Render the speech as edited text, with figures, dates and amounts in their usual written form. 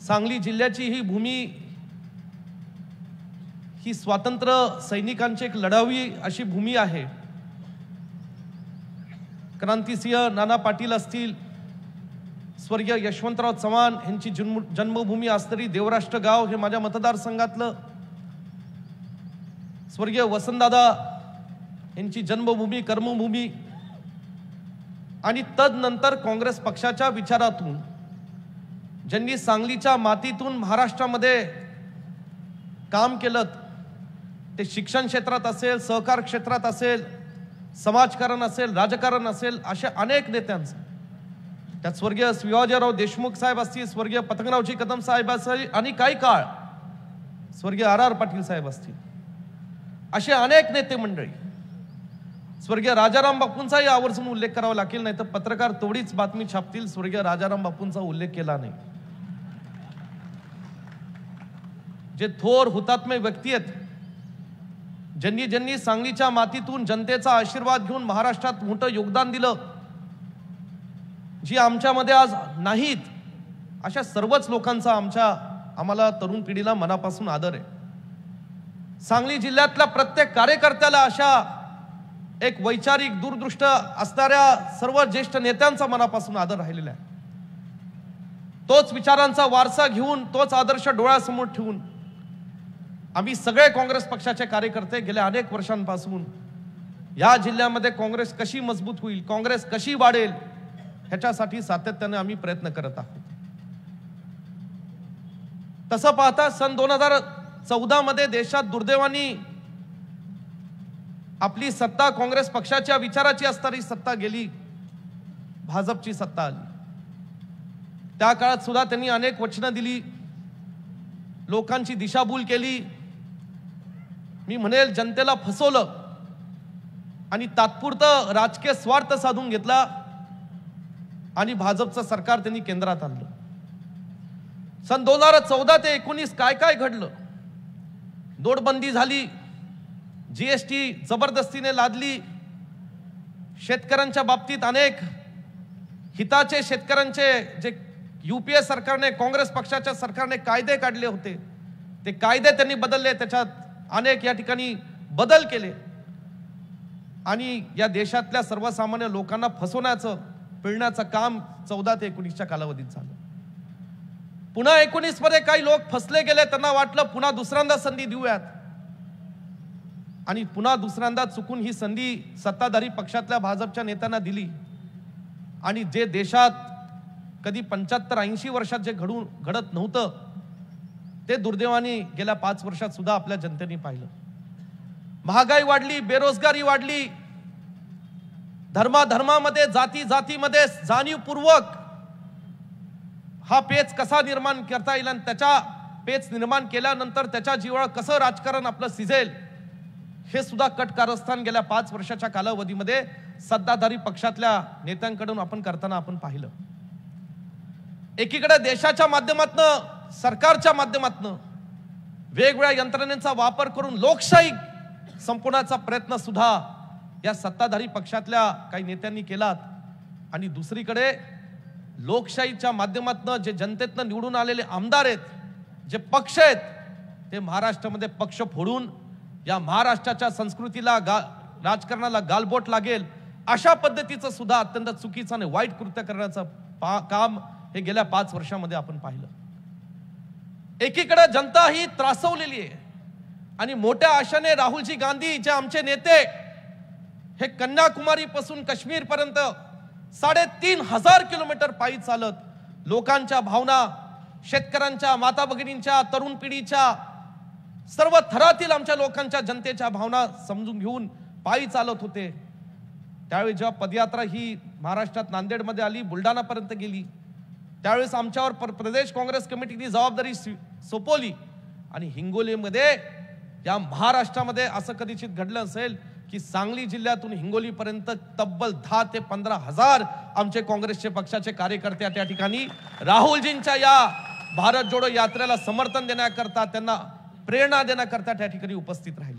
सांगली जिल्ह्याची ही भूमी ही स्वातंत्र्य सैनिकांची एक लढावी अशी भूमी आहे। क्रांतिसिंह नाना पाटील असतील, स्वर्गीय यशवंतराव चव्हाण यांची जन्मभूमी असणारी देवराष्ट्र गाव हे माझ्या मतदारसंघातलं, स्वर्गीय वसंतदादा यांची जन्मभूमी कर्मभूमी, आणि तदनंतर काँग्रेस पक्षाच्या विचारातून ज्यांनी सांगलीच्या मातीतून महाराष्ट्रामध्ये काम केलं, ते शिक्षण क्षेत्रात असेल, सहकार क्षेत्रात असेल, समाजकारण असेल, राजकारण असेल, अशा अनेक नेत्यांचं, त्यात स्वर्गीय शिवाजीराव देशमुख साहेब असतील, स्वर्गीय पतंगरावजी कदम साहेब असतील, आणि काही काळ स्वर्गीय आर पाटील साहेब असतील, असे अनेक नेते मंडळी, स्वर्गीय राजाराम बापूंचाही आवर्जून उल्लेख करावा लागेल, नाही तर पत्रकार तेवढीच बातमी छापतील स्वर्गीय राजाराम बापूंचा उल्लेख केला नाही। जे थोर हुतात्मे व्यक्ती आहेत, ज्यांनी सांगलीच्या मातीतून जनतेचा आशीर्वाद घेऊन महाराष्ट्रात मोठं योगदान दिलं, जी आमच्यामध्ये आज नाहीत, अशा सर्वच लोकांचा आम्हाला तरुण पिढीला मनापासून आदर आहे। सांगली जिल्ह्यातल्या प्रत्येक कार्यकर्त्याला अशा एक वैचारिक दूरदृष्टी असणाऱ्या सर्व ज्येष्ठ नेत्यांचा मनापासून आदर राहिलेला आहे। तोच विचारांचा वारसा घेऊन, तोच आदर्श डोळ्यासमोर ठेवून आम्ही सगळे काँग्रेस पक्षाचे कार्यकर्ते गेल्या अनेक वर्षांपासून या जिल्ह्यामध्ये काँग्रेस कशी मजबूत होईल, काँग्रेस कशी वाढेल, ह्याच्यासाठी सातत्याने आम्ही प्रयत्न करत आहोत। तसं पाहता सन 2014 मध्ये देशात दुर्दैवाने आपली सत्ता काँग्रेस पक्षाच्या विचाराची असणारी सत्ता गेली, भाजपची सत्ता आली। त्या काळात सुद्धा त्यांनी अनेक वचनं दिली, लोकांची दिशाभूल केली, मी म्हणेल जनतेला फसवलं आणि तात्पुरतं राजकीय स्वार्थ साधून घेतला, आणि भाजपचं सरकार त्यांनी केंद्रात आणलं। सन 2014 ते 19 काय काय घडलं, नोटबंदी झाली, जीएसटी जबरदस्तीने लादली, शेतकऱ्यांच्या बाबतीत अनेक हिताचे शेतकऱ्यांचे जे यूपीए सरकारने, काँग्रेस पक्षाच्या सरकारने कायदे काढले होते, ते कायदे त्यांनी बदलले, त्याच्यात अनेक या ठिकाणी बदल केले, आणि या देशातल्या सर्वसामान्य लोकांना फसवण्याचं, पिळण्याचं काम 14 ते 19च्या कालावधीत झालं। पुन्हा 19 मध्ये काही लोक फसले गेले, त्यांना वाटलं पुन्हा दुसऱ्यांदा संधी देऊयात, आणि पुन्हा दुसऱ्यांदा चुकून ही संधी सत्ताधारी पक्षातल्या भाजपच्या नेत्यांना दिली, आणि जे देशात कधी 75-80 वर्षात जे घडत नव्हतं, ते दुर्दैवाने गेल्या 5 वर्षात सुद्धा आपल्या जनतेने पाहिलं। महागाई वाढली, बेरोजगारी वाढली, धर्मामध्ये, जातीमध्ये जाणीवपूर्वक हा पेच कसा निर्माण करता येईल, आणि त्याच्या पेच निर्माण केल्यानंतर त्याच्या जीवावर कसं राजकारण आपलं सिझेल, हे सुद्धा कट कारस्थान गेल्या 5 वर्षाच्या कालावधीमध्ये सत्ताधारी पक्षातल्या नेत्यांकडून आपण करताना आपण पाहिलं। एकीकडे देशाच्या माध्यमातून, सरकारच्या माध्यमातून वेगवेगळ्या यंत्रणेचा वापर करून लोकशाही संपवण्याचा प्रयत्न सुद्धा या सत्ताधारी पक्षातल्या काही नेत्यांनी केलात, आणि दुसरीकडे लोकशाहीच्या माध्यमातून जे जनतेतनं निवडून आलेले आमदार आहेत, जे पक्ष आहेत, ते महाराष्ट्रामध्ये पक्ष फोडून या महाराष्ट्राच्या संस्कृतीला, राजकारणाला गालबोट लागेल अशा पद्धतीचं सुद्धा अत्यंत चुकीचं आणि वाईट कृत्य करण्याचं काम हे गेल्या 5 वर्षांमध्ये आपण पाहिलं। एकीकडे जनता ही त्रासवलेली आहे, आणि मोठ्या आशाने राहुलजी गांधी जे आमचे नेते हे कन्याकुमारी पासून काश्मीर पर्यंत 3500 किलोमीटर पायी चालत लोकांच्या भावना, शेतकऱ्यांच्या, माता भगिनींच्या, तरुण पिढीच्या, सर्व थरातील आमच्या लोकांच्या, जनतेच्या भावना समजून घेऊन पायी चालत होते। त्यावेळी जेव्हा पदयात्रा ही महाराष्ट्रात नांदेडमध्ये आली, बुलढाणापर्यंत गेली, त्यावेळेस आमच्यावर प्रदेश काँग्रेस कमिटीने जबाबदारी सोपवली, आणि हिंगोलीमध्ये, या महाराष्ट्रामध्ये असं कधीचित घडलं असेल की सांगली जिल्ह्यातून हिंगोलीपर्यंत तब्बल 10 ते 15,000 आमचे काँग्रेसचे पक्षाचे कार्यकर्ते त्या ठिकाणी राहुलजींच्या या भारत जोडो यात्रेला समर्थन देण्याकरता, त्यांना प्रेरणा देण्याकरता त्या ठिकाणी उपस्थित राहिले।